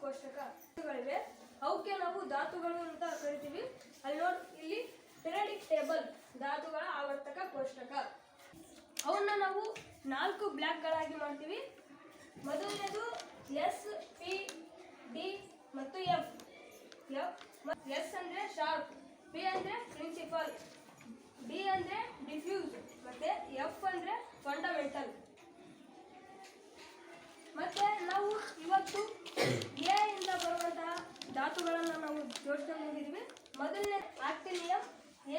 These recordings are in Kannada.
ಕೋಷ್ಟಕಗಳಿವೆ. ಅವಕ್ಕೆ ನಾವು ಧಾತುಗಳು ಅಂತ ಕರಿತೀವಿ. ಅಲ್ಲಿ ನೋಡಿ, ಇಲ್ಲಿ ಪೀರಿಯಾಡಿಕ್ ಟೇಬಲ್, ಧಾತುಗಳ ಆವರ್ತಕ ಕೋಷ್ಟಕ. ಅವನ್ನ ನಾವು 4 ಬ್ಲಾಕ್ಗಳಾಗಿ ಮಾಡ್ತೀವಿ. ಮೊದಲನೇದು ಎಸ್, ಪಿ, ಡಿ ಮತ್ತು ಎಫ್. ಎಸ್ ಅಂದರೆ ಶಾರ್ಪ್, ಪಿ ಅಂದರೆ ಪ್ರಿನ್ಸಿಪಲ್, ಡಿ ಅಂದರೆ ಡಿಫ್ಯೂಸ್ ಮತ್ತೆ ಎಫ್ ಅಂದರೆ ಫಂಡಮೆಂಟಲ್. ಮತ್ತೆ ನಾವು ಇವತ್ತು ಎ ಇಂದ ಬರುವಂತಹ ಧಾತುಗಳನ್ನು ನಾವು ಜೋಡಿಸ್ಕೊಂಡು ಹೋಗಿದ್ದೀವಿ. ಮೊದಲನೇ ಆಕ್ಟಿನಿಯಂ,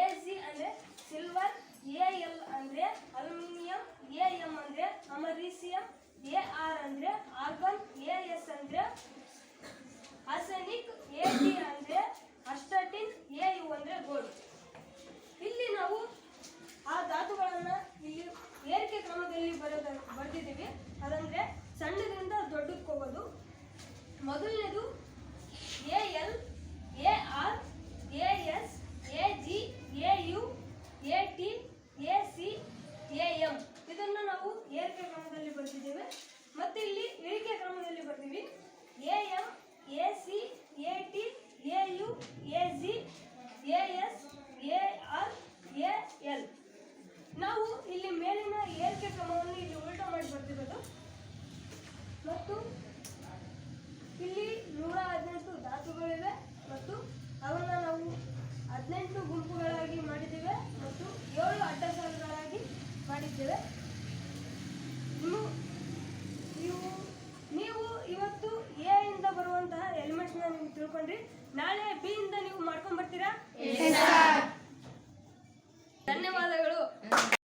Ag ಅಂದರೆ ಸಿಲ್ವರ್, Al ಅಂದರೆ ಅಲ್ಯೂಮಿನಿಯಂ, Am ಅಂದರೆ ಅಮರೀಸಿಯಂ,